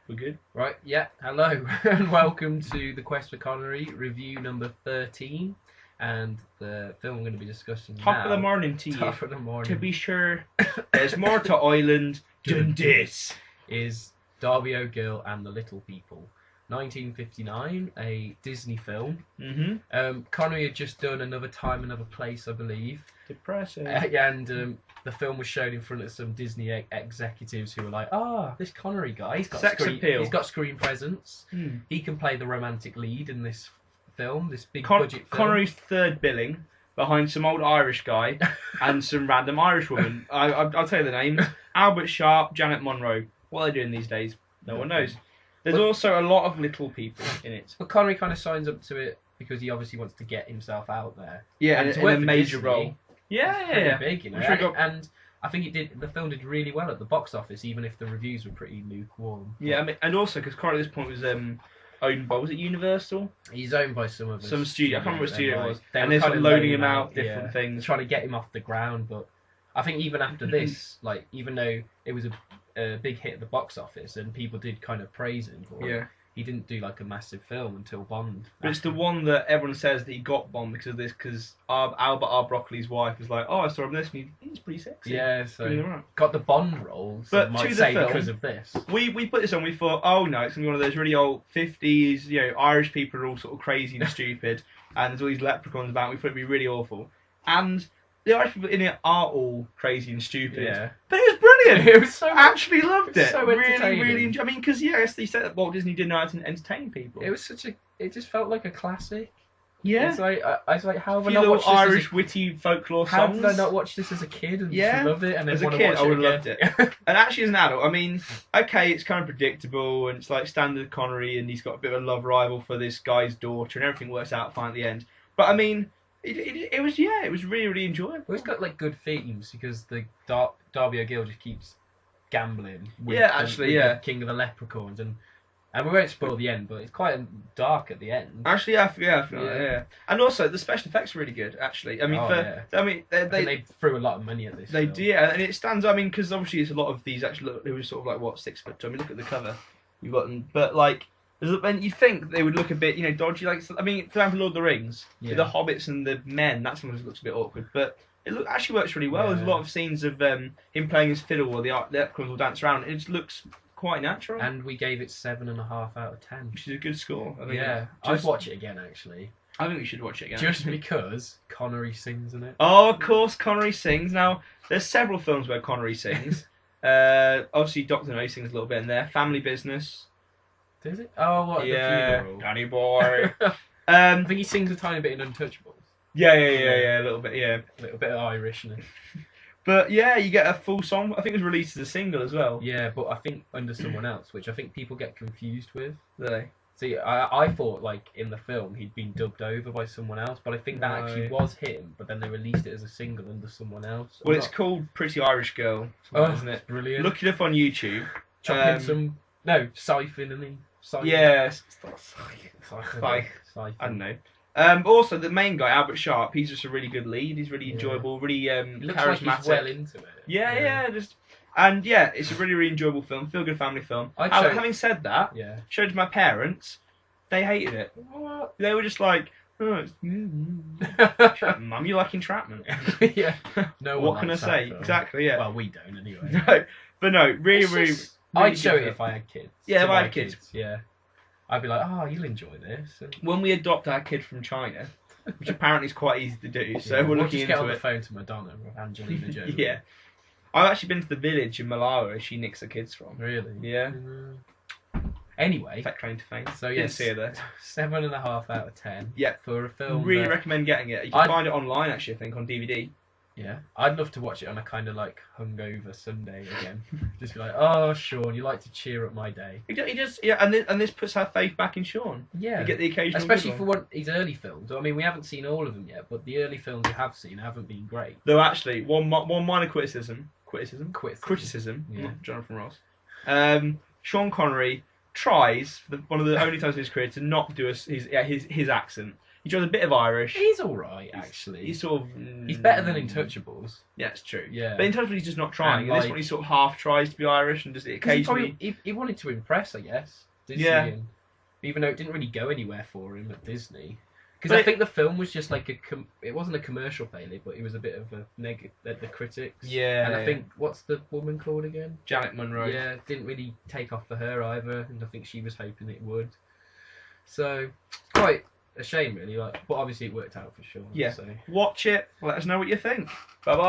We're good. Right, yeah, hello, and welcome to The Quest for Connery, review number 13, and the film we're going to be discussing Top of the morning to you. Top of the morning. To be sure, there's more to Ireland than this. Is Darby O'Gill and the Little People, 1959, a Disney film. Connery had just done Another Time, Another Place, I believe. Depressing. And the film was shown in front of some Disney executives who were like, this Connery guy, he's got Sex appeal. He's got screen presence. He can play the romantic lead in this film, this big budget film. Connery's third billing behind some old Irish guy and some random Irish woman. I'll tell you the names. Albert Sharp, Janet Monroe. What are they doing these days? No one knows. There's also a lot of little people in it. But Connery kind of signs up to it because he obviously wants to get himself out there. Yeah, and to in work a for major Disney, role. Yeah. Pretty big, you know. Sure and I think the film did really well at the box office, even if the reviews were pretty lukewarm. Yeah, I mean, and also because Connery at this point was owned by, was it Universal? He's owned by some studio. I can't remember what studio it was. And they're sort of loading him out different things, trying to get him off the ground. But I think even after this, like, even though it was a big hit at the box office and people did kind of praise him for it, he didn't do like a massive film until Bond. But it's the one that everyone says that he got Bond because of this, because Albert R. Broccoli's wife was like, I saw him in this, and he's pretty sexy. Yeah, so got the Bond role, so but might to say the film, because of this. We put this on, we thought, oh no, it's going to be one of those really old 50s, Irish people are all sort of crazy and stupid, and there's all these leprechauns about, we thought it'd be really awful. And the Irish people in it are all crazy and stupid, but it was brilliant. It was so actually loved it. So really enjoyed. I mean, because they said that Walt Disney didn't know how to entertain people. It was it just felt like a classic. Yeah, it's like I was like, how have I not watched Irish witty folklore songs? How did I not watch this as a kid and just love it? And as a kid, I would have loved it. And actually, as an adult, I mean, okay, it's kind of predictable and it's like standard Connery, and he's got a bit of a love rival for this guy's daughter, and everything works out fine at the end. But I mean, it was really enjoyable. Well, it's got like good themes because the Darby O'Gill just keeps gambling. With the King of the Leprechauns, and we won't spoil the end, but it's quite dark at the end. Actually, yeah. And also the special effects are really good. Actually, I mean, they threw a lot of money at this. They did, and it stands. I mean, because obviously it's a lot of these. Actually, it was sort of like what 6 foot. I mean, look at the cover. You've got them, but like. And you think they would look a bit, dodgy. Like, I mean, for example, Lord of the Rings, with the hobbits and the men, that sometimes looks a bit awkward. But it actually works really well. There's a lot of scenes of him playing his fiddle while the leprechauns will dance around. It just looks quite natural. And we gave it 7.5 out of 10, which is a good score. I think I'd watch it again actually. I think we should watch it again. Just because Connery sings in it. Oh, of course, Connery sings. Now, there's several films where Connery sings. Obviously, Dr. No sings a little bit in there. Family Business. Does it? Oh, what? The funeral. Danny boy. I think he sings a tiny bit in Untouchables. Yeah, a little bit, a little bit of Irishness. But yeah, you get a full song. I think it was released as a single as well. Yeah, but I think under someone else, which I think people get confused with. Really? See, I thought like in the film he'd been dubbed over by someone else, but I think that actually was him. But then they released it as a single under someone else. It's called Pretty Irish Girl, isn't it? Brilliant. Look it up on YouTube. Chuck in some siphon and Yes. Siphon. I don't know. Also, the main guy, Albert Sharp, he's just a really good lead. He's really enjoyable, really looks charismatic. Like he's well into it. Yeah. It's a really enjoyable film, feel good family film. Having said that, showed it to my parents, they hated it. What? They were just like, Mum, you like entrapment? Yeah. No. What can I say? Film. Exactly. Yeah. Well, we don't anyway. Really. I'd show it if I had kids. Yeah, if I had kids. Yeah. I'd be like, you'll enjoy this. When we adopt our kid from China, which apparently is quite easy to do, so we're looking into it. Just get on the phone to Madonna or Angelina Jolie. Yeah. I've actually been to the village in Malawi she nicks her kids from. Really? Yeah. Anyway. Fact claim to fame. So yes, see her there. 7.5 out of 10. Yeah. For a film. Really recommend getting it. You can find it online actually, I think, on DVD. Yeah, I'd love to watch it on a kind of like hungover Sunday again. Just be like, oh, Sean, you like to cheer up my day. He does, yeah, and this puts our faith back in Sean. Yeah, you get the occasional, especially for his early films. I mean, we haven't seen all of them yet, but the early films we have seen haven't been great. Though actually, one minor criticism. Yeah. Jonathan Ross. Sean Connery tries one of the only times in his career to not do his accent. He shows a bit of Irish. He's all right, actually. He's sort of. He's better than Intouchables. Yeah, it's true. Yeah. But Intouchables, he's just not trying. And, In this like- one, he sort of half tries to be Irish and just occasionally. He wanted to impress, I guess. Disney, Yeah. and, even though it didn't really go anywhere for him at Disney. Because But I think the film was just like it wasn't a commercial failure, but it was a bit of a negative at the critics. Yeah. And I think, what's the woman called again? Janet Munro. Yeah, didn't really take off for her either, and I think she was hoping it would. So, quite a shame, really. Like, but obviously it worked out for sure. Yeah. So. Watch it. Let us know what you think. Bye bye.